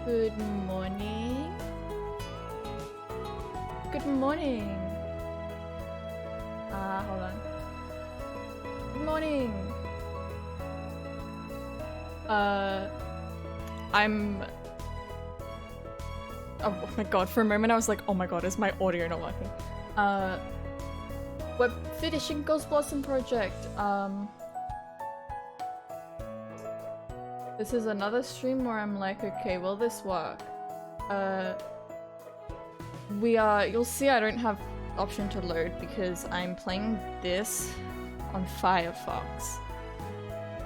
Good morning. Good morning. Hold on. Good morning. I'm... Oh my god, for a moment I was like, oh my god, is my audio not working? We're finishing Ghost Blossom Project. This is another stream where I'm like, okay, will this work? You'll see I don't have option to load because I'm playing this on Firefox.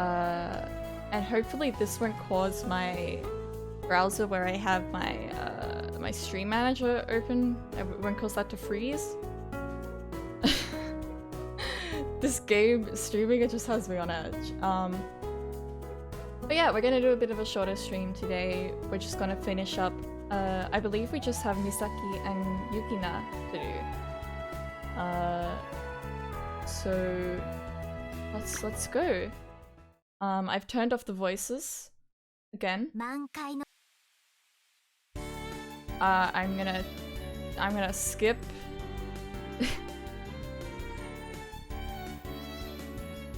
And hopefully this won't cause my browser where I have my my stream manager open, it won't cause that to freeze. This game streaming, it just has me on edge. But yeah, we're gonna do a bit of a shorter stream today. We're just gonna finish up. I believe we just have Misaki and Yukina to do. So let's go. I've turned off the voices again. I'm gonna skip.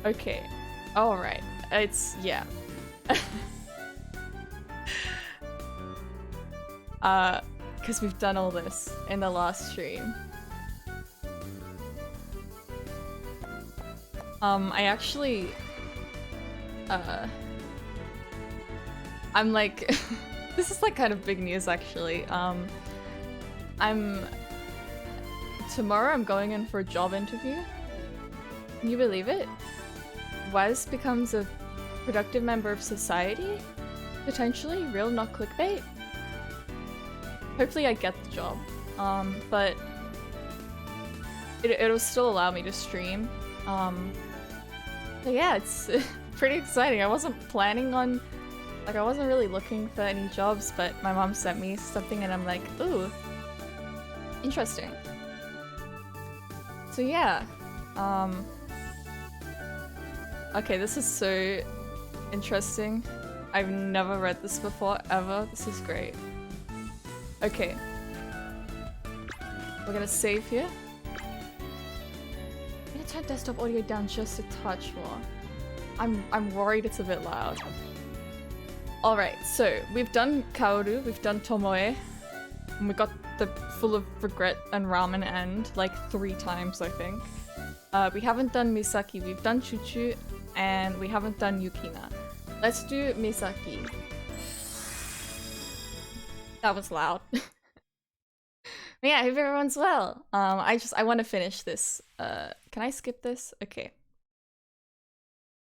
Okay. All right. It's yeah. Because we've done all this in the last stream. I actually I'm like this is like kind of big news actually. Tomorrow I'm going in for a job interview. Can you believe it? Wes becomes a productive member of society? Potentially? Real, not clickbait? Hopefully I get the job. But it'll still allow me to stream. But yeah, it's pretty exciting. I wasn't planning on... Like, I wasn't really looking for any jobs, but my mom sent me something and I'm like, ooh, interesting. So yeah. Okay, this is so interesting. I've never read this before, ever. This is great. Okay. We're gonna save here. I'm gonna turn desktop audio down just a touch more. I'm worried it's a bit loud. Alright, so we've done Kaoru, we've done Tomoe, and we got the full of regret and ramen end like 3 times, I think. We haven't done Misaki, we've done Chuchu, and we haven't done Yukina. Let's do Misaki. That was loud. But yeah, I hope everyone's well. I want to finish this. Can I skip this? Okay.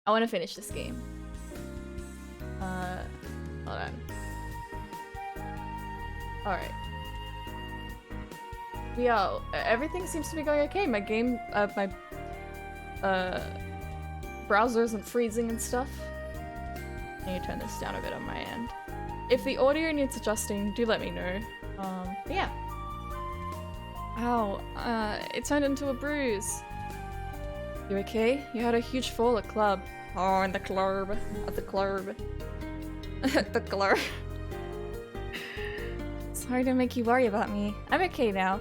I want to finish this game. Hold on. Alright. Everything seems to be going okay. My game, my browser isn't freezing and stuff. I need to turn this down a bit on my end. If the audio needs adjusting, do let me know. But yeah. Ow, it turned into a bruise. You okay? You had a huge fall at club. Oh, in the club. At the club. At the club. Sorry to make you worry about me. I'm okay now.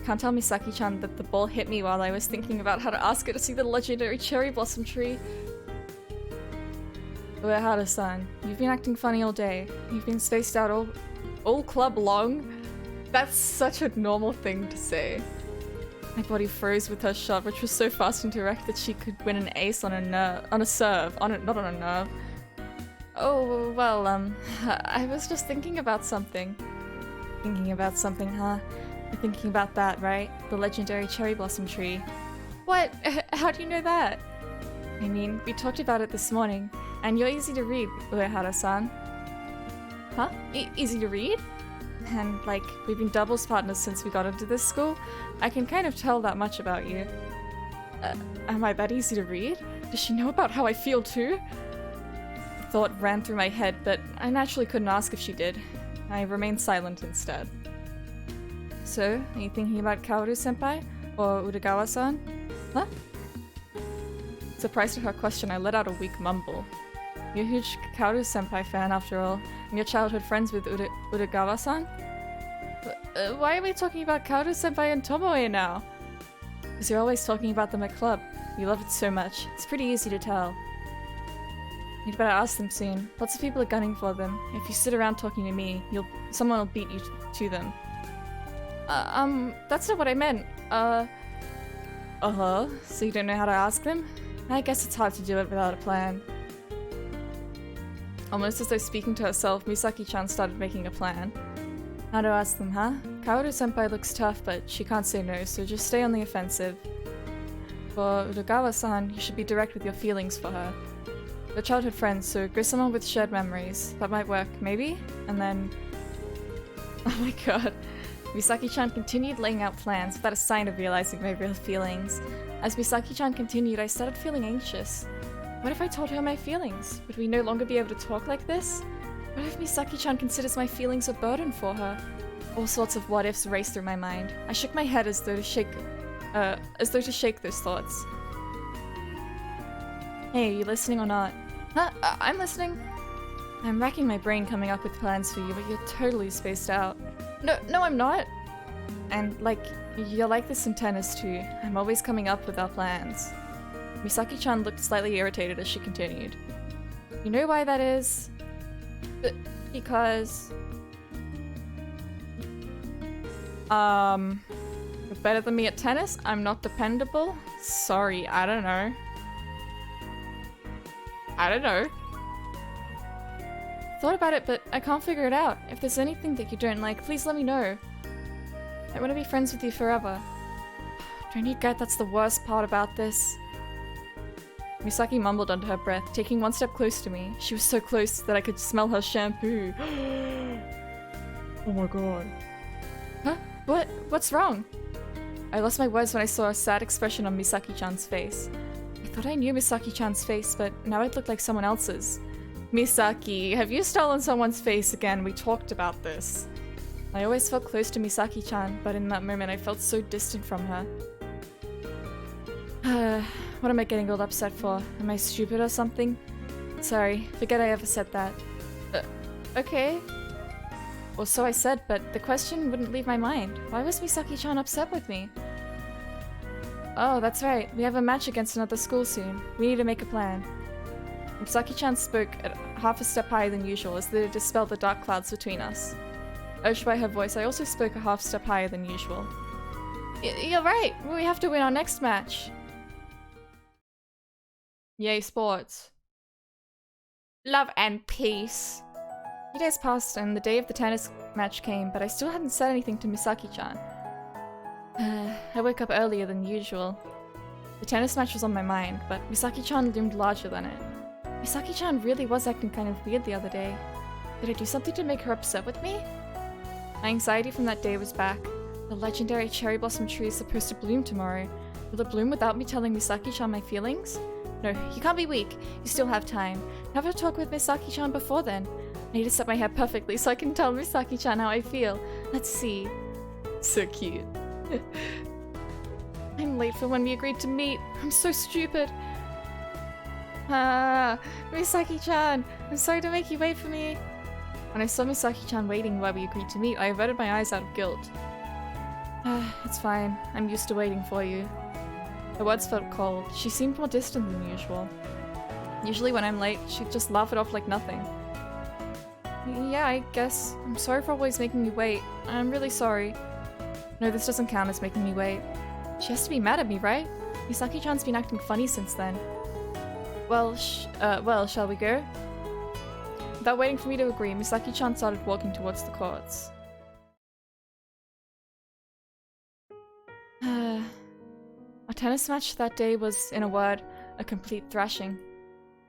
Can't tell Misaki-chan that the ball hit me while I was thinking about how to ask her to see the legendary cherry blossom tree. Uehara-san, you've been acting funny all day. You've been spaced out all club long. That's such a normal thing to say. My body froze with her shot, which was so fast and direct that she could win an ace on a serve, not on a nerve. Oh, well, I was just thinking about something. Thinking about something, huh? You're thinking about that, right? The legendary cherry blossom tree. What? How do you know that? I mean, we talked about it this morning, and you're easy to read, Uehara-san. Huh? Easy to read? And, like, we've been doubles partners since we got into this school. I can kind of tell that much about you. Am I that easy to read? Does she know about how I feel too? A thought ran through my head, but I naturally couldn't ask if she did. I remained silent instead. So, are you thinking about Kaoru-senpai? Or Udagawa-san? Huh? Surprised at her question, I let out a weak mumble. You're a huge Kaoru-senpai fan after all, and you're childhood friends with Uragawa-san? Why are we talking about Kaoru-senpai and Tomoe now? Because you're always talking about them at club. You love it so much. It's pretty easy to tell. You'd better ask them soon. Lots of people are gunning for them. If you sit around talking to me, someone will beat you to them. That's not what I meant. Uh-huh. So you don't know how to ask them? I guess it's hard to do it without a plan. Almost as though speaking to herself, Misaki-chan started making a plan. How to ask them, huh? Kaoru-senpai looks tough, but she can't say no, so just stay on the offensive. For Uragawa-san, you should be direct with your feelings for her. They're childhood friends, so go somewhere with shared memories. That might work, maybe? And then... Oh my god. Misaki-chan continued laying out plans without a sign of realizing my real feelings. As Misaki-chan continued, I started feeling anxious. What if I told her my feelings? Would we no longer be able to talk like this? What if Misaki-chan considers my feelings a burden for her? All sorts of what-ifs raced through my mind. I shook my head as though to shake those thoughts. Hey, are you listening or not? Huh? I'm listening. I'm racking my brain coming up with plans for you, but you're totally spaced out. No, I'm not. And, you're like this in tennis too. I'm always coming up with our plans. Misaki-chan looked slightly irritated as she continued. You know why that is? Because... You're better than me at tennis? I'm not dependable? Sorry, I don't know. Thought about it, but I can't figure it out. If there's anything that you don't like, please let me know. I want to be friends with you forever. Don't you get that's the worst part about this? Misaki mumbled under her breath, taking one step close to me. She was so close that I could smell her shampoo. Oh my god. Huh? What's wrong? I lost my words when I saw a sad expression on Misaki-chan's face. I thought I knew Misaki-chan's face, but now it looked like someone else's. Misaki, have you stolen someone's face again? We talked about this. I always felt close to Misaki-chan, but in that moment I felt so distant from her. What am I getting all upset for? Am I stupid or something? Sorry, forget I ever said that. Okay. Well, so I said, but the question wouldn't leave my mind. Why was Misaki-chan upset with me? Oh, that's right. We have a match against another school soon. We need to make a plan. Misaki-chan spoke at half a step higher than usual as though to dispel the dark clouds between us. Urged by her voice, I also spoke a half step higher than usual. You're right! We have to win our next match! Yay, sports. Love and peace. 3 days passed and the day of the tennis match came, but I still hadn't said anything to Misaki-chan. I woke up earlier than usual. The tennis match was on my mind, but Misaki-chan loomed larger than it. Misaki-chan really was acting kind of weird the other day. Did I do something to make her upset with me? My anxiety from that day was back. The legendary cherry blossom tree is supposed to bloom tomorrow. Will it bloom without me telling Misaki-chan my feelings? No, you can't be weak. You still have time. Have a talk with Misaki-chan before then. I need to set my hair perfectly so I can tell Misaki-chan how I feel. Let's see. So cute. I'm late for when we agreed to meet. I'm so stupid. Misaki-chan, I'm sorry to make you wait for me. When I saw Misaki-chan waiting while we agreed to meet, I averted my eyes out of guilt. It's fine. I'm used to waiting for you. Her words felt cold. She seemed more distant than usual. Usually when I'm late, she'd just laugh it off like nothing. Yeah, I guess. I'm sorry for always making you wait. I'm really sorry. No, this doesn't count as making me wait. She has to be mad at me, right? Misaki-chan's been acting funny since then. Well, shall we go? Without waiting for me to agree, Misaki-chan started walking towards the courts. Our tennis match that day was, in a word, a complete thrashing.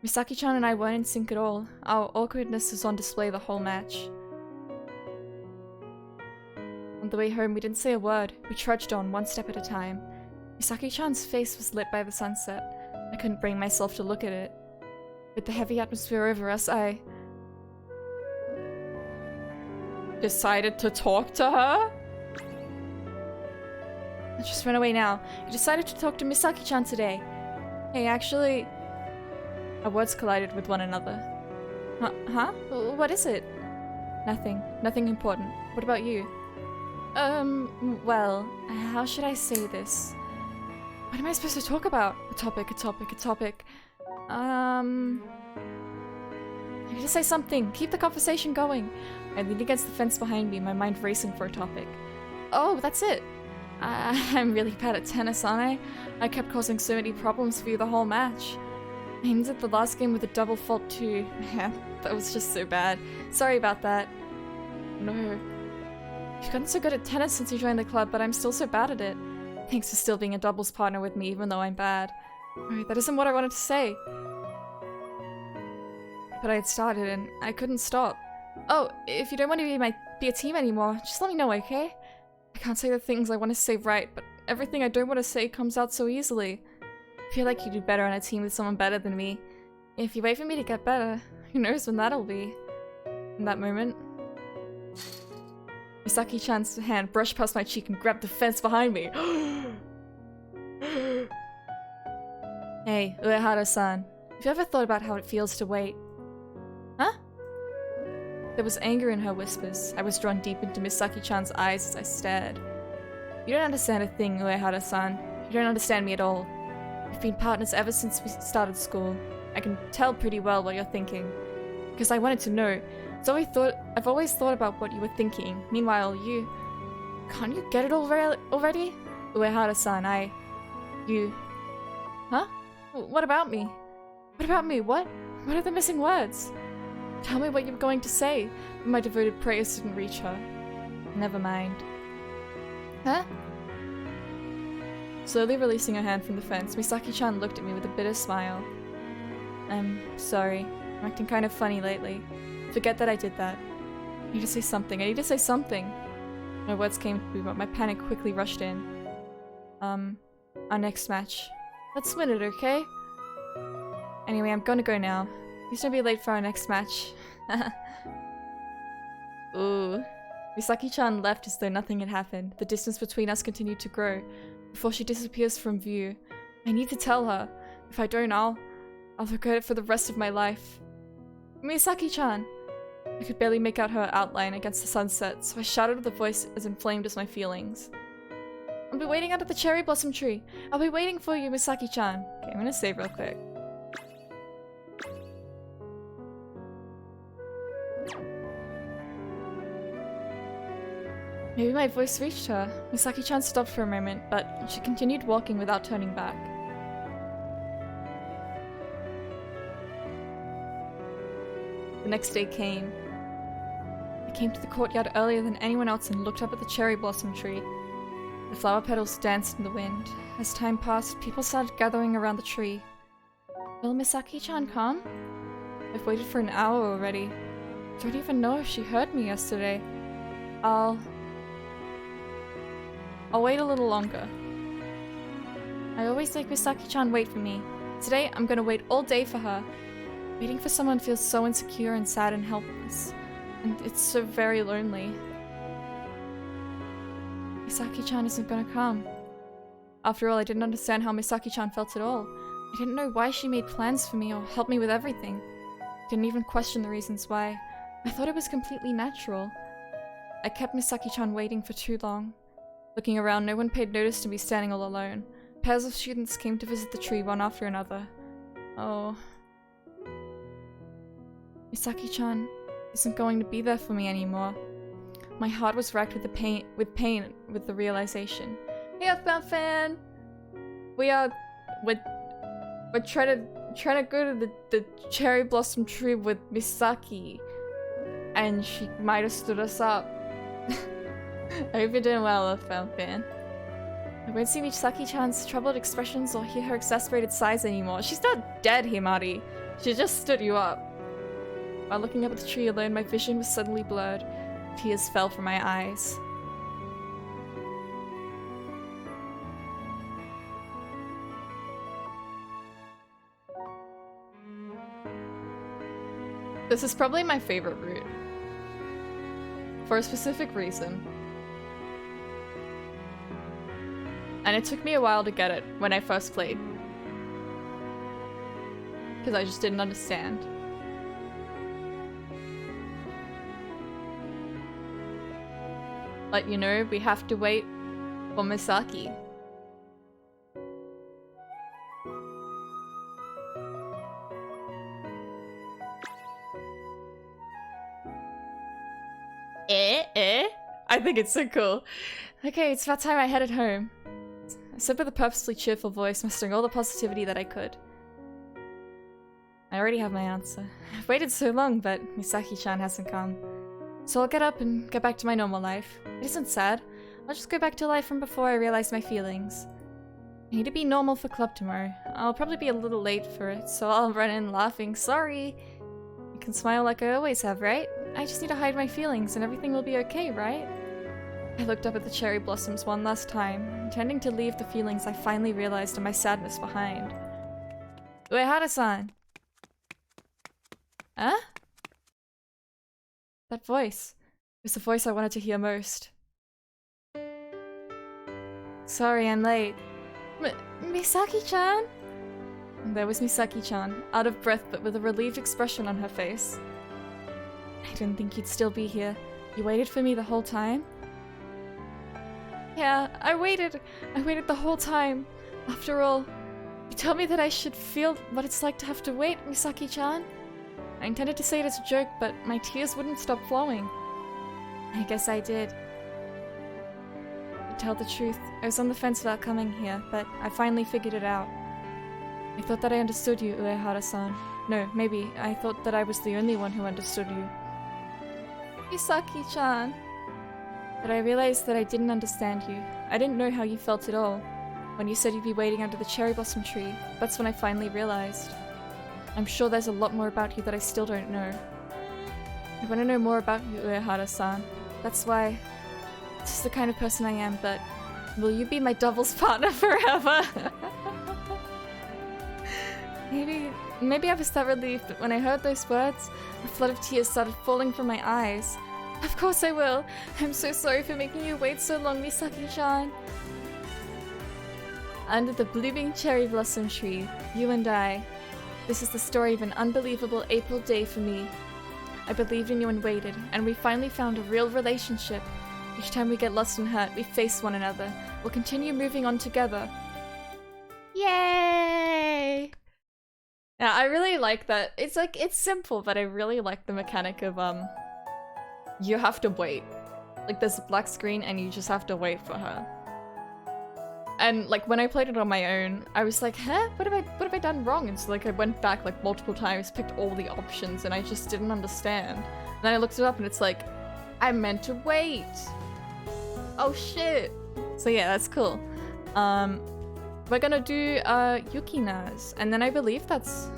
Misaki-chan and I weren't in sync at all. Our awkwardness was on display the whole match. On the way home, we didn't say a word. We trudged on, one step at a time. Misaki-chan's face was lit by the sunset. I couldn't bring myself to look at it. With the heavy atmosphere over us, I decided to talk to her? Let's just run away now. I decided to talk to Misaki-chan today. Hey, actually... Our words collided with one another. Huh? What is it? Nothing. Nothing important. What about you? Well, how should I say this? What am I supposed to talk about? A topic. I need to say something. Keep the conversation going. I leaned against the fence behind me, my mind racing for a topic. Oh, that's it. I'm really bad at tennis, aren't I? I kept causing so many problems for you the whole match. I ended the last game with a double fault too. Man, that was just so bad. Sorry about that. No. You've gotten so good at tennis since you joined the club, but I'm still so bad at it. Thanks for still being a doubles partner with me, even though I'm bad. Alright, that isn't what I wanted to say. But I had started and I couldn't stop. Oh, if you don't want to be a team anymore, just let me know, okay? I can't say the things I want to say right, but everything I don't want to say comes out so easily. I feel like you do better on a team with someone better than me. If you wait for me to get better, who knows when that'll be. In that moment, Misaki-chan's hand brushed past my cheek and grabbed the fence behind me. Hey, Uehara-san, have you ever thought about how it feels to wait? Huh? There was anger in her whispers. I was drawn deep into Misaki-chan's eyes as I stared. You don't understand a thing, Uehara-san. You don't understand me at all. We've been partners ever since we started school. I can tell pretty well what you're thinking. Because I wanted to know. So I've always thought about what you were thinking. Meanwhile, you... Can't you get it already? Uehara-san, You... Huh? What about me? What about me? What? What are the missing words? Tell me what you're going to say. But my devoted prayers didn't reach her. Never mind. Huh? Slowly releasing her hand from the fence, Misaki-chan looked at me with a bitter smile. I'm sorry. I'm acting kind of funny lately. Forget that I did that. I need to say something. I need to say something. My words came to me, but my panic quickly rushed in. Our next match. Let's win it, okay? Anyway, I'm gonna go now. Please don't be late for our next match. Ooh. Misaki-chan left as though nothing had happened. The distance between us continued to grow. Before she disappears from view. I need to tell her. If I don't, I'll regret it for the rest of my life. Misaki-chan! I could barely make out her outline against the sunset, so I shouted with a voice as inflamed as my feelings. I'll be waiting under the cherry blossom tree. I'll be waiting for you, Misaki-chan. Okay, I'm gonna save real quick. Maybe my voice reached her. Misaki-chan stopped for a moment, but she continued walking without turning back. The next day came. I came to the courtyard earlier than anyone else and looked up at the cherry blossom tree. The flower petals danced in the wind. As time passed, people started gathering around the tree. Will Misaki-chan come? I've waited for an hour already. I don't even know if she heard me yesterday. I'll wait a little longer. I always make Misaki-chan wait for me. Today, I'm gonna wait all day for her. Waiting for someone feels so insecure and sad and helpless. And it's so very lonely. Misaki-chan isn't gonna come. After all, I didn't understand how Misaki-chan felt at all. I didn't know why she made plans for me or helped me with everything. I didn't even question the reasons why. I thought it was completely natural. I kept Misaki-chan waiting for too long. Looking around, no one paid notice to me standing all alone. Pairs of students came to visit the tree one after another. Oh. Misaki-chan isn't going to be there for me anymore. My heart was racked with pain with the realization. Hey, Earthbound fan! We're trying to go to the cherry blossom tree with Misaki. And she might have stood us up. I hope you're doing well, Earthbound fan. I won't see Misaki-chan's troubled expressions or hear her exasperated sighs anymore. She's not dead, Himari. She just stood you up. While looking up at the tree alone, my vision was suddenly blurred. Tears fell from my eyes. This is probably my favorite route. For a specific reason. And it took me a while to get it when I first played. Because I just didn't understand. But you know, we have to wait for Misaki. I think it's so cool. Okay, it's about time I headed home. I said with a purposely cheerful voice, mustering all the positivity that I could. I already have my answer. I've waited so long, but Misaki-chan hasn't come. So I'll get up and get back to my normal life. It isn't sad. I'll just go back to life from before I realized my feelings. I need to be normal for club tomorrow. I'll probably be a little late for it, so I'll run in laughing. Sorry. You can smile like I always have, right? I just need to hide my feelings and everything will be okay, right? I looked up at the cherry blossoms one last time, intending to leave the feelings I finally realized and my sadness behind. Uehara-san! Huh? That voice. It was the voice I wanted to hear most. Sorry, I'm late. Misaki-chan? There was Misaki-chan, out of breath but with a relieved expression on her face. I didn't think you'd still be here. You waited for me the whole time? Yeah, I waited the whole time. After all, you told me that I should feel what it's like to have to wait, Misaki-chan. I intended to say it as a joke, but my tears wouldn't stop flowing. I guess I did. To tell the truth, I was on the fence about coming here, but I finally figured it out. I thought that I understood you, Uehara-san. No, maybe I thought that I was the only one who understood you. Misaki-chan. But I realized that I didn't understand you. I didn't know how you felt at all. When you said you'd be waiting under the cherry blossom tree, that's when I finally realized. I'm sure there's a lot more about you that I still don't know. I want to know more about you, Uehara-san. That's why... this is the kind of person I am, but... will you be my doubles partner forever? Maybe I was that relieved, but when I heard those words, a flood of tears started falling from my eyes. Of course I will! I'm so sorry for making you wait so long, Misaki-chan. Under the blooming cherry blossom tree, you and I. This is the story of an unbelievable April day for me. I believed in you and waited, and we finally found a real relationship. Each time we get lost and hurt, we face one another. We'll continue moving on together. Yay! Yeah, I really like that. It's like, it's simple, but I really like the mechanic of, you have to wait. Like, there's a black screen and you just have to wait for her. And like, when I played it on my own, I was like, huh? What have I done wrong? And so like, I went back like multiple times, picked all the options, and I just didn't understand. And then I looked it up and it's like, I meant to wait. Oh shit. So yeah, that's cool. We're gonna do Yukina's, and then I believe that's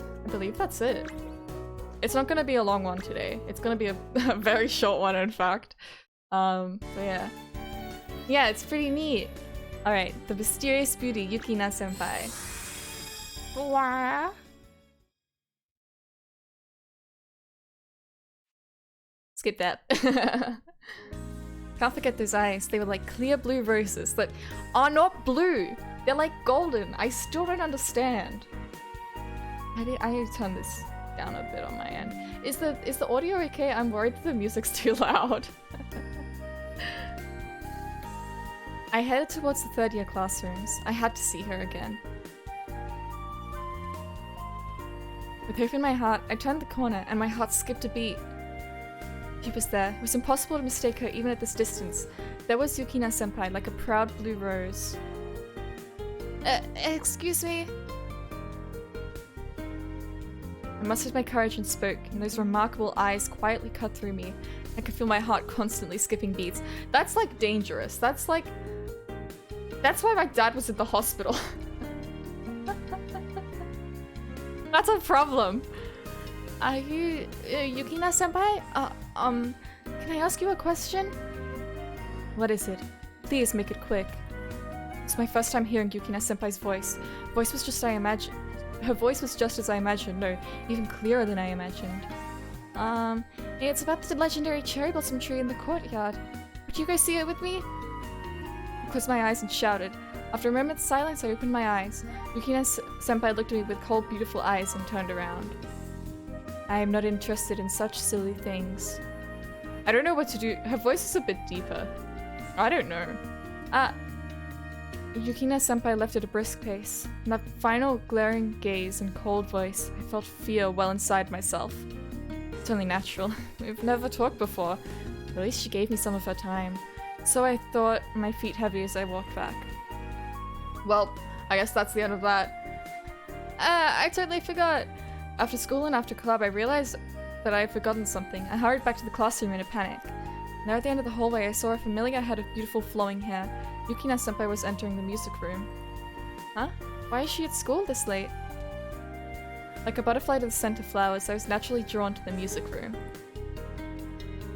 it. It's not gonna be a long one today. It's gonna be a very short one, in fact. So yeah. Yeah, it's pretty neat. Alright, the mysterious beauty, Yukina senpai. Wah. Skip that. Can't forget those eyes. They were like clear blue roses that are not blue. They're like golden. I still don't understand. I need to turn this down a bit on my end. Is the audio okay? I'm worried that the music's too loud. I headed towards the third-year classrooms. I had to see her again. With hope in my heart, I turned the corner and my heart skipped a beat. She was there. It was impossible to mistake her even at this distance. There was Yukina-senpai, like a proud blue rose. Excuse me? I mustered my courage and spoke, and those remarkable eyes quietly cut through me. I could feel my heart constantly skipping beats. That's like dangerous. That's like... that's why my dad was at the hospital. That's a problem. Are you Yukina-senpai? Can I ask you a question? What is it? Please make it quick. It's my first time hearing Yukina-senpai's voice. Her voice was just as I imagined. No, even clearer than I imagined. It's about the legendary cherry blossom tree in the courtyard. Would you go see it with me? I closed my eyes and shouted. After a moment's silence, I opened my eyes. Yukina-senpai looked at me with cold, beautiful eyes and turned around. I am not interested in such silly things. I don't know what to do. Her voice is a bit deeper. I don't know. Yukina-senpai left at a brisk pace. In that final glaring gaze and cold voice, I felt fear well inside myself. It's only natural. We've never talked before. At least she gave me some of her time. So I thought, my feet heavy as I walked back. Well, I guess that's the end of that. I totally forgot. After school and after club, I realized that I had forgotten something. I hurried back to the classroom in a panic. There at the end of the hallway, I saw a familiar head of beautiful flowing hair. Yukina-senpai was entering the music room. Huh? Why is she at school this late? Like a butterfly to the scent of flowers, I was naturally drawn to the music room.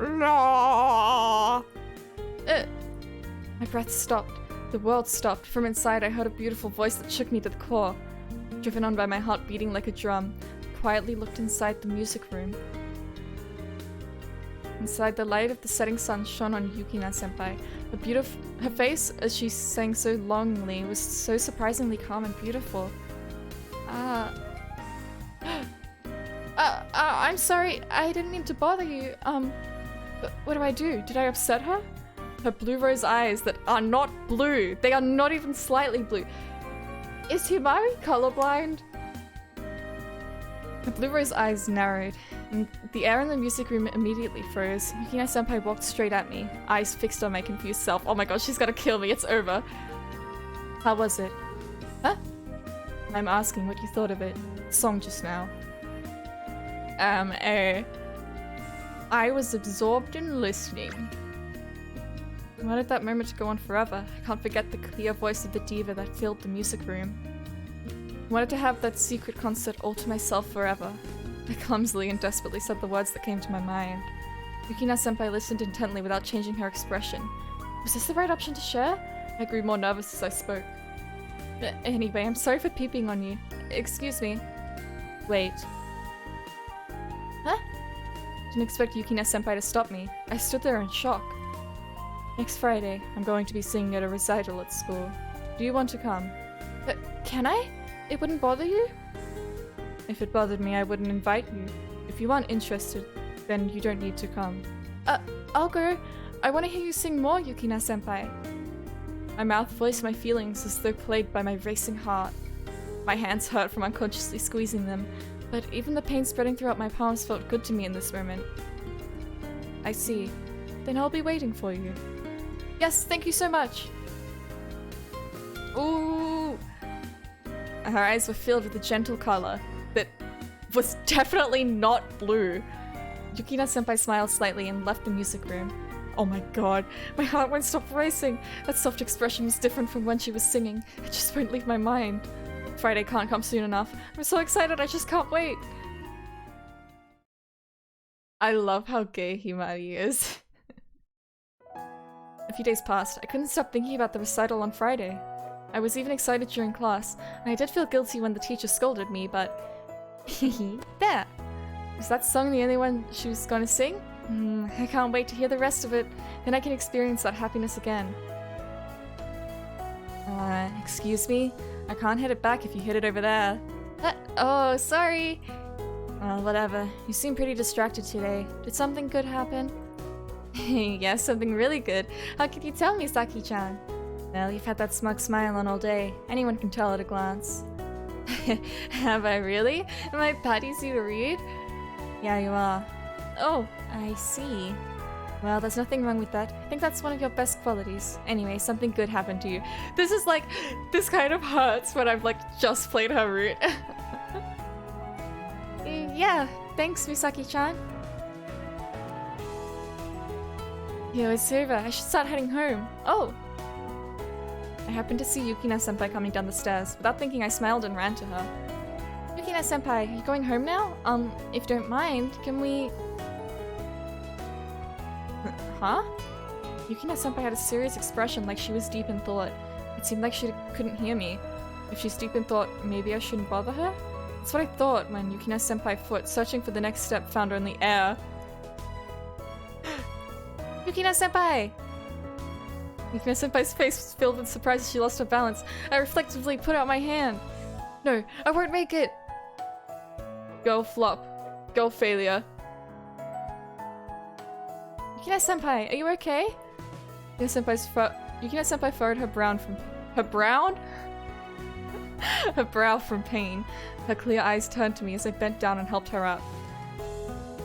No! My breath stopped. The world stopped. From inside, I heard a beautiful voice that shook me to the core. Driven on by my heart beating like a drum, I quietly looked inside the music room. Inside, the light of the setting sun shone on Yukina-senpai. Her face, as she sang so longingly, was so surprisingly calm and beautiful. I'm sorry, I didn't mean to bother you. But what do I do? Did I upset her? Her blue rose eyes that are not blue. They are not even slightly blue. Is Himari colorblind? The blue rose eyes narrowed, and the air in the music room immediately froze. Yukina-senpai walked straight at me, eyes fixed on my confused self. Oh my gosh, she's gonna kill me, it's over. How was it? Huh? I'm asking what you thought of it. Song just now. I was absorbed in listening. I wanted that moment to go on forever. I can't forget the clear voice of the diva that filled the music room. I wanted to have that secret concert all to myself forever. I clumsily and desperately said the words that came to my mind. Yukina-senpai listened intently without changing her expression. Was this the right option to share? I grew more nervous as I spoke. Anyway, I'm sorry for peeping on you. Excuse me. Wait. Huh? Didn't expect Yukina-senpai to stop me. I stood there in shock. Next Friday, I'm going to be singing at a recital at school. Do you want to come? Can I? It wouldn't bother you? If it bothered me, I wouldn't invite you. If you aren't interested, then you don't need to come. I'll go. I want to hear you sing more, Yukina-senpai. My mouth voiced my feelings as though plagued by my racing heart. My hands hurt from unconsciously squeezing them, but even the pain spreading throughout my palms felt good to me in this moment. I see. Then I'll be waiting for you. Yes, thank you so much! Ooh! Her eyes were filled with a gentle color that was definitely not blue. Yukina-senpai smiled slightly and left the music room. Oh my god, my heart won't stop racing. That soft expression was different from when she was singing. It just won't leave my mind. Friday can't come soon enough. I'm so excited, I just can't wait. I love how gay Himari is. A few days passed. I couldn't stop thinking about the recital on Friday. I was even excited during class, and I did feel guilty when the teacher scolded me, but... There! Was that song the only one she was gonna sing? I can't wait to hear the rest of it, then I can experience that happiness again. Excuse me? I can't hit it back if you hit it over there. Oh, sorry! Well, whatever. You seem pretty distracted today. Did something good happen? Yes, something really good. How could you tell me, Saki-chan? Well, you've had that smug smile on all day. Anyone can tell at a glance. Have I really? Am I Patty easy to read? Yeah, you are. Oh, I see. Well, there's nothing wrong with that. I think that's one of your best qualities. Anyway, something good happened to you. This is like, this kind of hurts when I've like just played her route. Yeah, thanks, Misaki-chan. Yo, it's over. I should start heading home. Oh! I happened to see Yukina-senpai coming down the stairs. Without thinking, I smiled and ran to her. Yukina-senpai, are you going home now? If you don't mind, can we... Huh? Yukina-senpai had a serious expression like she was deep in thought. It seemed like she couldn't hear me. If she's deep in thought, maybe I shouldn't bother her? That's what I thought when Yukina-senpai foot, searching for the next step, found her in the air. Yukina-senpai! Yukina-senpai's face was filled with surprise as she lost her balance. I reflectively put out my hand. No, I won't make it! Go flop. Go failure. Yukina-senpai, are you okay? Yukina-senpai furrowed her brown from- Her brown? Her brow from pain. Her clear eyes turned to me as I bent down and helped her up.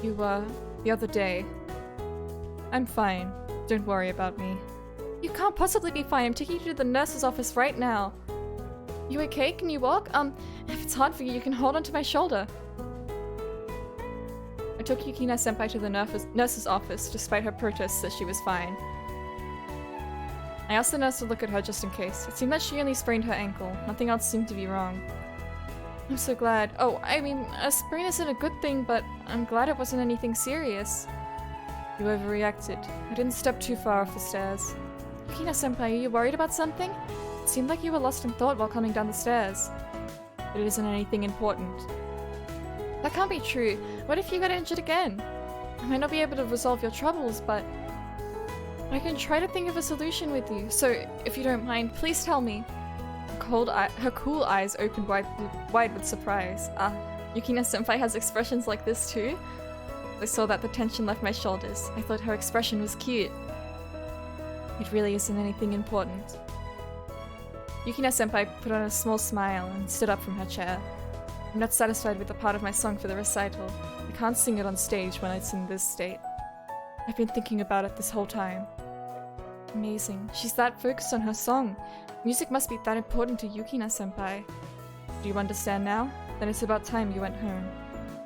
You, the other day. I'm fine. Don't worry about me. You can't possibly be fine. I'm taking you to the nurse's office right now. You okay? Can you walk? If it's hard for you, you can hold onto my shoulder. I took Yukina-senpai to the nurse's office, despite her protests that she was fine. I asked the nurse to look at her just in case. It seemed that she only sprained her ankle. Nothing else seemed to be wrong. I'm so glad. Oh, I mean, a sprain isn't a good thing, but I'm glad it wasn't anything serious. You overreacted. I didn't step too far off the stairs. Yukina-senpai, are you worried about something? It seemed like you were lost in thought while coming down the stairs. But it isn't anything important. That can't be true. What if you got injured again? I might not be able to resolve your troubles, but I can try to think of a solution with you. So, if you don't mind, please tell me. Her cool eyes opened wide with surprise. Yukina-senpai has expressions like this too? I saw that the tension left my shoulders. I thought her expression was cute. It really isn't anything important. Yukina-senpai put on a small smile and stood up from her chair. I'm not satisfied with the part of my song for the recital. I can't sing it on stage when it's in this state. I've been thinking about it this whole time. Amazing. She's that focused on her song. Music must be that important to Yukina-senpai. Do you understand now? Then it's about time you went home.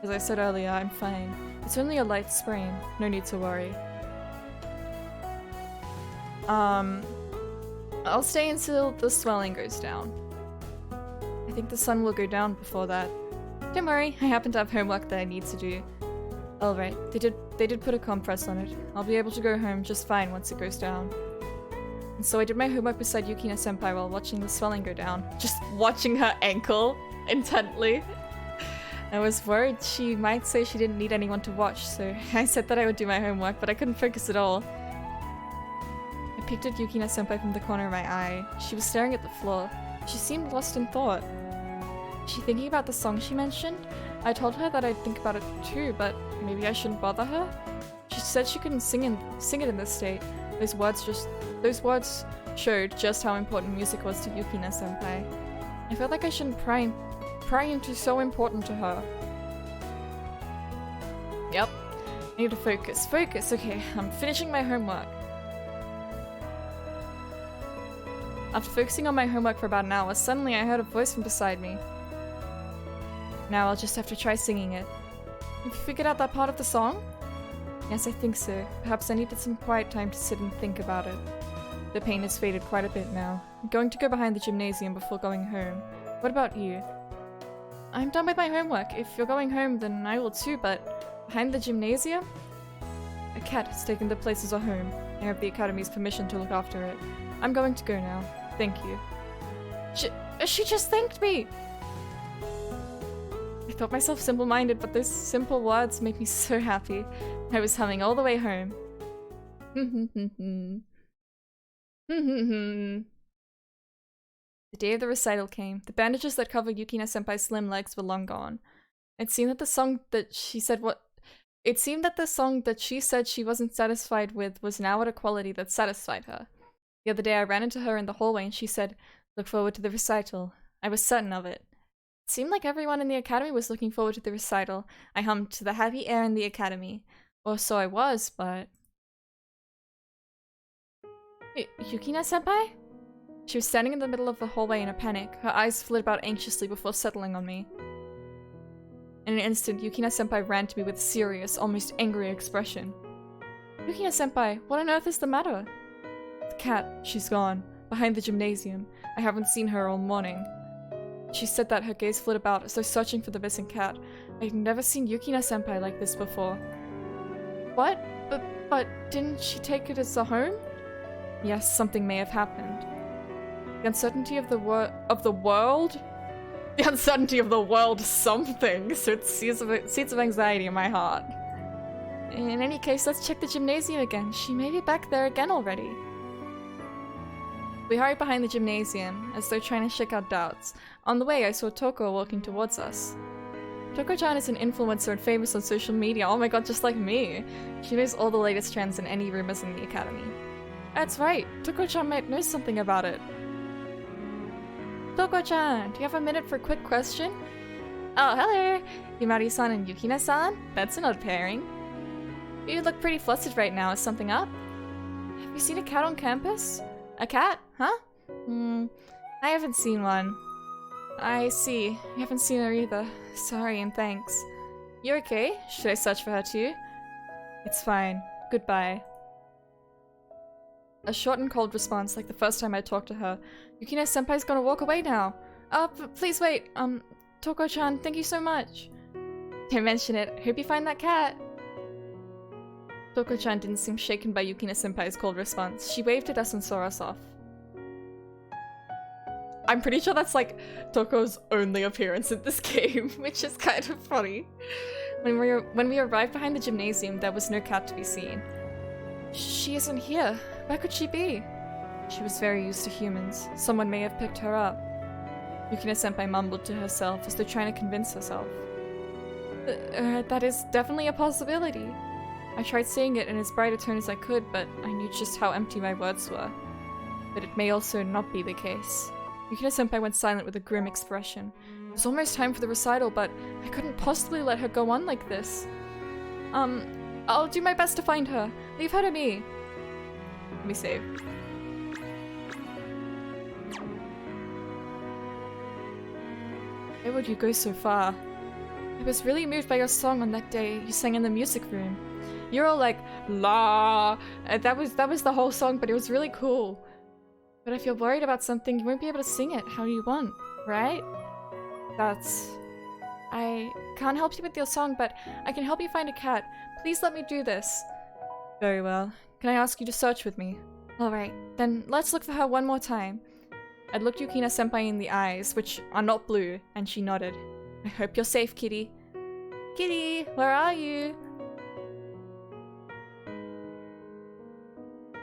As I said earlier, I'm fine. It's only a light sprain. No need to worry. I'll stay until the swelling goes down. I think the sun will go down before that. Don't worry, I happen to have homework that I need to do. Alright, they did put a compress on it. I'll be able to go home just fine once it goes down. And so I did my homework beside Yukina-senpai while watching the swelling go down. Just watching her ankle intently. I was worried she might say she didn't need anyone to watch, so I said that I would do my homework, but I couldn't focus at all. I peeked at Yukina-senpai from the corner of my eye. She was staring at the floor. She seemed lost in thought. Was she thinking about the song she mentioned? I told her that I'd think about it too, but maybe I shouldn't bother her? She said she couldn't sing it in this state. Those words showed just how important music was to Yukina-senpai. I felt like I shouldn't pry into so important to her. Yep. I need to focus. Focus! Okay, I'm finishing my homework. After focusing on my homework for about an hour, suddenly I heard a voice from beside me. Now I'll just have to try singing it. Have you figured out that part of the song? Yes, I think so. Perhaps I needed some quiet time to sit and think about it. The pain has faded quite a bit now. I'm going to go behind the gymnasium before going home. What about you? I'm done with my homework. If you're going home, then I will too, but behind the gymnasium? A cat has taken the place as a home. I have the Academy's permission to look after it. I'm going to go now. Thank you. She just thanked me! I thought myself simple-minded, but those simple words make me so happy. I was humming all the way home. The day of the recital came. The bandages that covered Yukina-senpai's slim legs were long gone. It seemed that the song that she said she wasn't satisfied with was now at a quality that satisfied her. The other day I ran into her in the hallway and she said, "Look forward to the recital." I was certain of it. It seemed like everyone in the academy was looking forward to the recital. I hummed to the happy air in the academy. Or so I was, but... Yukina-senpai? She was standing in the middle of the hallway in a panic. Her eyes flit about anxiously before settling on me. In an instant, Yukina-senpai ran to me with a serious, almost angry expression. Yukina-senpai, what on earth is the matter? The cat, she's gone. Behind the gymnasium. I haven't seen her all morning. She said that, her gaze flit about as though searching for the missing cat. I'd never seen Yukina-senpai like this before. What? But didn't she take it as a home? Yes, something may have happened. The uncertainty of the world? The uncertainty of the world something, so it's seeds of anxiety in my heart. In any case, let's check the gymnasium again. She may be back there again already. We hurried behind the gymnasium, as though trying to shake our doubts. On the way, I saw Toko walking towards us. Toko-chan is an influencer and famous on social media. Oh my god, just like me! She knows all the latest trends and any rumors in the academy. That's right. Toko-chan might know something about it. Toko-chan, do you have a minute for a quick question? Oh, hello! Yumari-san and Yukina-san? That's an odd pairing. You look pretty flustered right now. Is something up? Have you seen a cat on campus? A cat? Huh? I haven't seen one. I see. You haven't seen her either. Sorry and thanks. You okay? Should I search for her too? It's fine. Goodbye. A short and cold response, like the first time I talked to her. Yukina-senpai's gonna walk away now. Please wait. Toko-chan, thank you so much. Don't mention it. Hope you find that cat. Toko-chan didn't seem shaken by Yukina-senpai's cold response. She waved at us and saw us off. I'm pretty sure that's like Toko's only appearance in this game, which is kind of funny. When we arrived behind the gymnasium, there was no cat to be seen. She isn't here. Where could she be? She was very used to humans. Someone may have picked her up. Yukina-senpai mumbled to herself as though trying to convince herself. That is definitely a possibility. I tried saying it in as bright a tone as I could, but I knew just how empty my words were. But it may also not be the case. Yukina-senpai went silent with a grim expression. It was almost time for the recital, but I couldn't possibly let her go on like this. I'll do my best to find her. Leave her to me. Let me save. Why would you go so far? I was really moved by your song on that day you sang in the music room. You're all like, la. That was the whole song, but it was really cool. But if you're worried about something, you won't be able to sing it how you want, right? I can't help you with your song, but I can help you find a cat. Please let me do this. Very well. Can I ask you to search with me? Alright, then let's look for her one more time. I looked Yukina-senpai in the eyes, which are not blue, and she nodded. I hope you're safe, kitty. Kitty, where are you?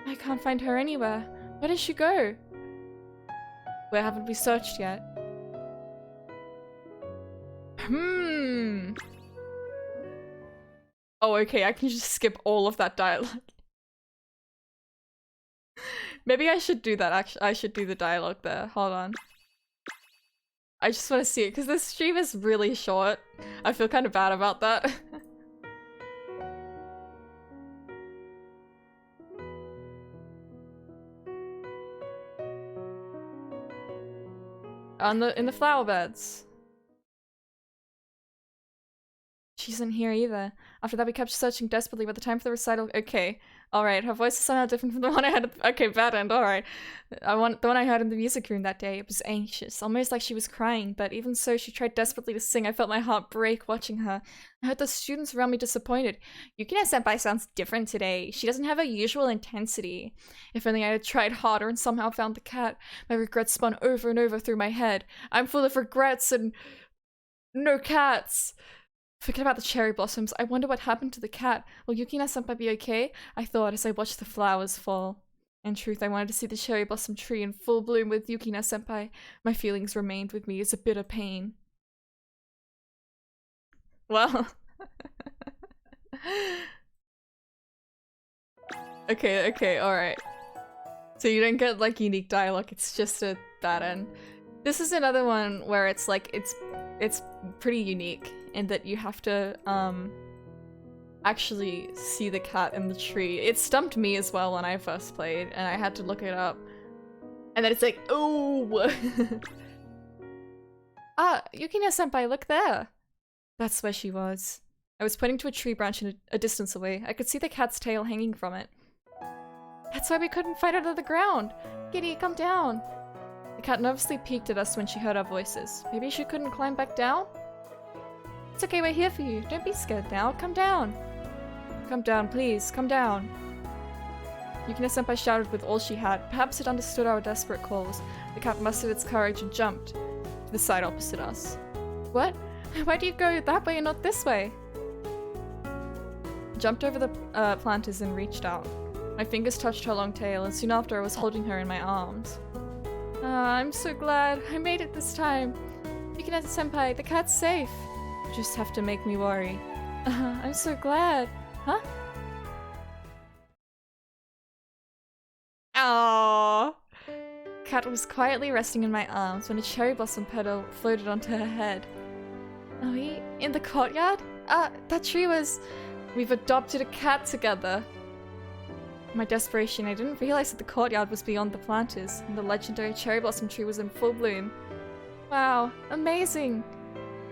I can't find her anywhere. Where did she go? Where haven't we searched yet? Oh, okay, I can just skip all of that dialogue. Maybe I should do that, actually. I should do the dialogue there. Hold on. I just want to see it, because this stream is really short. I feel kind of bad about that. In the flower beds. She isn't here either. After that, we kept searching desperately, but the time for the recital— okay. Alright, her voice is somehow different from the one I had— okay, bad end, alright. The one I heard in the music room that day. It was anxious, almost like she was crying, but even so, she tried desperately to sing. I felt my heart break watching her. I heard the students around me disappointed. Yukina-senpai sounds different today. She doesn't have her usual intensity. If only I had tried harder and somehow found the cat. My regrets spun over and over through my head. I'm full of regrets and no cats. Forget about the cherry blossoms. I wonder what happened to the cat. Will Yukina-senpai be okay? I thought as I watched the flowers fall. In truth, I wanted to see the cherry blossom tree in full bloom with Yukina-senpai. My feelings remained with me as a bitter pain. Well. Okay, alright. So you don't get like unique dialogue, it's just a that end. This is another one where it's like, it's pretty unique in that you have to actually see the cat in the tree. It stumped me as well when I first played, and I had to look it up. And then it's like, oh! Ah, Yukina-senpai, look there! That's where she was. I was pointing to a tree branch a distance away. I could see the cat's tail hanging from it. That's why we couldn't fight out of the ground! Kitty, come down! The cat nervously peeked at us when she heard our voices. Maybe she couldn't climb back down? It's okay, we're here for you. Don't be scared now. Come down. Come down, please. Come down. Yukina-senpai shouted with all she had. Perhaps it understood our desperate calls. The cat mustered its courage and jumped to the side opposite us. What? Why do you go that way and not this way? I jumped over the planters and reached out. My fingers touched her long tail, and soon after I was holding her in my arms. I'm so glad. I made it this time. Yukina-senpai, the cat's safe. You just have to make me worry. I'm so glad. Huh? cat was quietly resting in my arms when a cherry blossom petal floated onto her head. Are we in the courtyard? That tree was... We've adopted a cat together. In my desperation, I didn't realize that the courtyard was beyond the planters, and the legendary cherry blossom tree was in full bloom. Wow, amazing!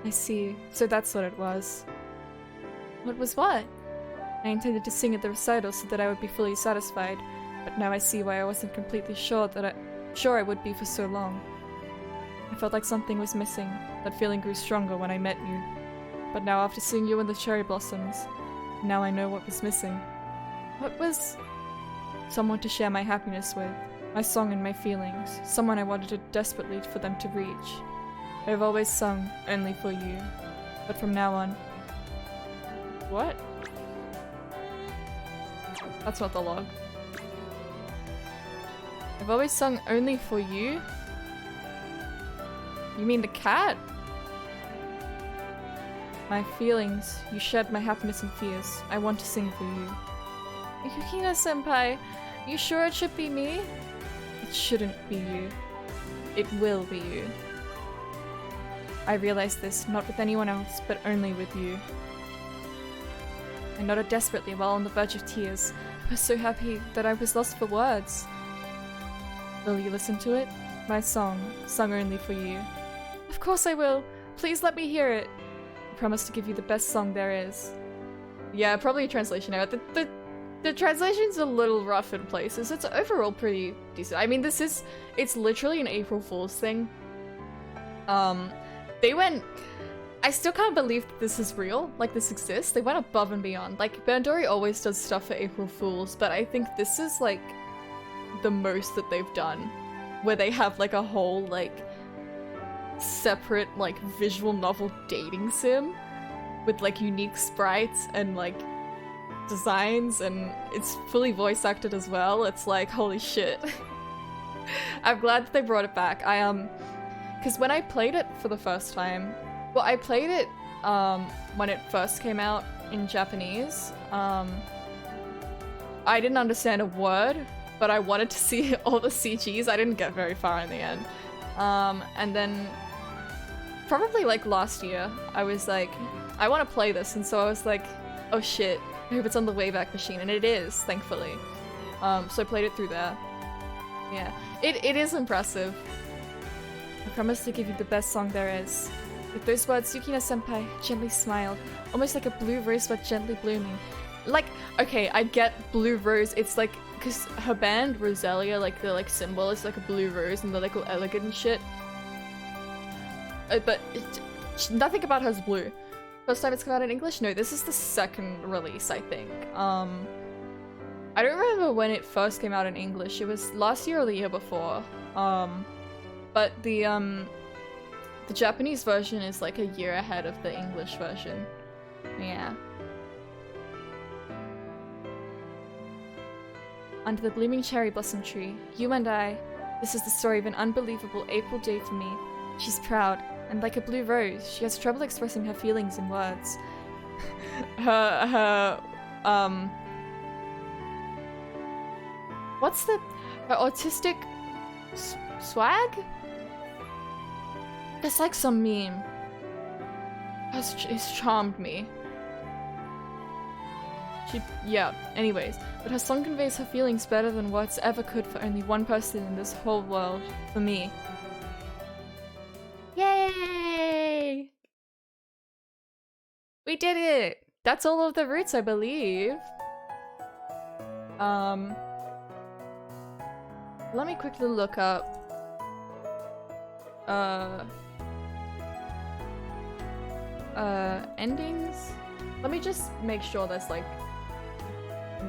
I see. So that's what it was. What was what? I intended to sing at the recital so that I would be fully satisfied, but now I see why I wasn't completely sure I would be for so long. I felt like something was missing. That feeling grew stronger when I met you. But now after seeing you and the cherry blossoms, now I know what was missing. What was... Someone to share my happiness with, my song and my feelings, someone I wanted desperately for them to reach. I have always sung only for you, but from now on... What? That's not the log. I've always sung only for you? You mean the cat? My feelings, you shared my happiness and fears. I want to sing for you. Yukina-senpai, you sure it should be me? It shouldn't be you. It will be you. I realized this, not with anyone else, but only with you. I nodded desperately while on the verge of tears. I was so happy that I was lost for words. Will you listen to it? My song, sung only for you. Of course I will! Please let me hear it! I promise to give you the best song there is. Yeah, probably a translation error. The translation's a little rough in places. It's overall pretty decent. I mean, it's literally an April Fool's thing. They went... I still can't believe that this is real, like this exists. They went above and beyond. Like, Bandori always does stuff for April Fools, but I think this is like the most that they've done. Where they have like a whole like separate like visual novel dating sim with like unique sprites and like designs, and it's fully voice acted as well. It's like, holy shit. I'm glad that they brought it back. Because when I played it for the first time, well, I played it when it first came out in Japanese. I didn't understand a word, but I wanted to see all the CGs. I didn't get very far in the end. And then probably like last year, I was like, I want to play this, and so I was like, oh shit, I hope it's on the Wayback Machine, and it is, thankfully. So I played it through there. Yeah, it is impressive. I promise to give you the best song there is. With those words, Yukina-senpai gently smiled, almost like a blue rosebud gently blooming. Like, okay, I get blue rose, it's like, because her band, Roselia, like, the like symbol is like a blue rose, and they're like all elegant and shit. But nothing about her is blue. First time it's come out in English? No, this is the second release, I think. I don't remember when it first came out in English. It was last year or the year before. But the Japanese version is like a year ahead of the English version. Yeah. Under the blooming cherry blossom tree, you and I, this is the story of an unbelievable April day for me. She's proud, and like a blue rose, she has trouble expressing her feelings in words. What's her autistic swag? It's like some meme. It's charmed me. Yeah, anyways. But her song conveys her feelings better than words ever could for only one person in this whole world. For me. Yay! We did it! That's all of the roots, I believe. Let me quickly look up. Endings? Let me just make sure there's like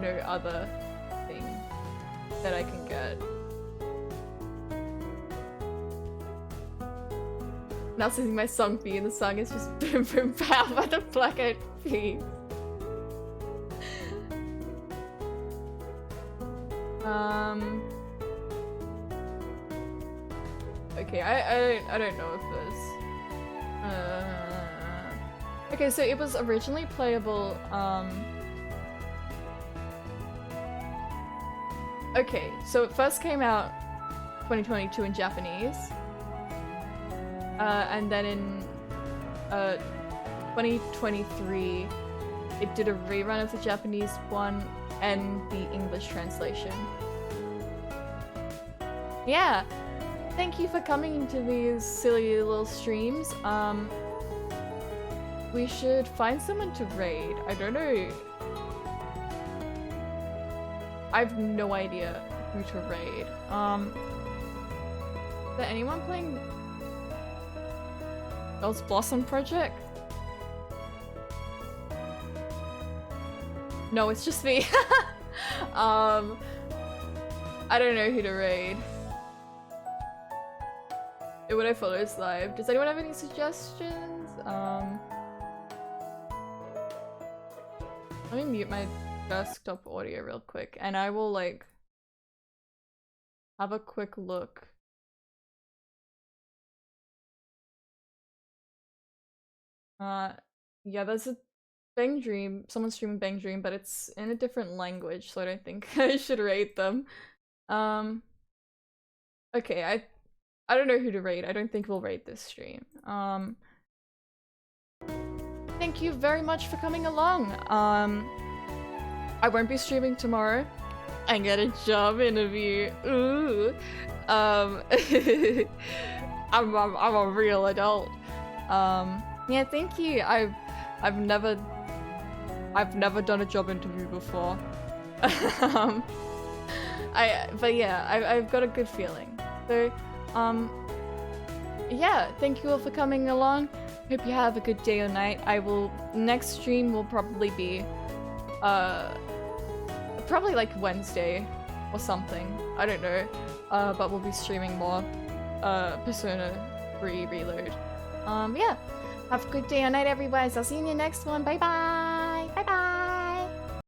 no other thing that I can get. Now singing my song for you, and the song is just Boom Boom Pow by the Black Eyed Peas. Okay, I don't know if there's okay, so it was originally playable okay, so it first came out 2022 in Japanese. And then in 2023, it did a rerun of the Japanese one and the English translation. Yeah, thank you for coming into these silly little streams. We should find someone to raid. I don't know. I have no idea who to raid. Is there anyone playing Girls Blossom Project? No, it's just me. I don't know who to raid. Would I follow this live? Does anyone have any suggestions? Let me mute my desktop audio real quick and I will like have a quick look. Yeah, there's a Bang Dream, someone's streaming Bang Dream, but it's in a different language, so I don't think I should rate them. Okay, I don't know who to rate. I don't think we'll rate this stream. Thank you very much for coming along. I won't be streaming tomorrow. I get a job interview. Ooh. I'm a real adult. Yeah, thank you. I've never done a job interview before. But yeah, I've got a good feeling. So, yeah, thank you all for coming along. Hope you have a good day or night. Next stream will probably be, probably like Wednesday or something. I don't know. But we'll be streaming more, Persona 3 Reload. Yeah. Have a good day or night, everybody. I'll see you in the next one. Bye bye!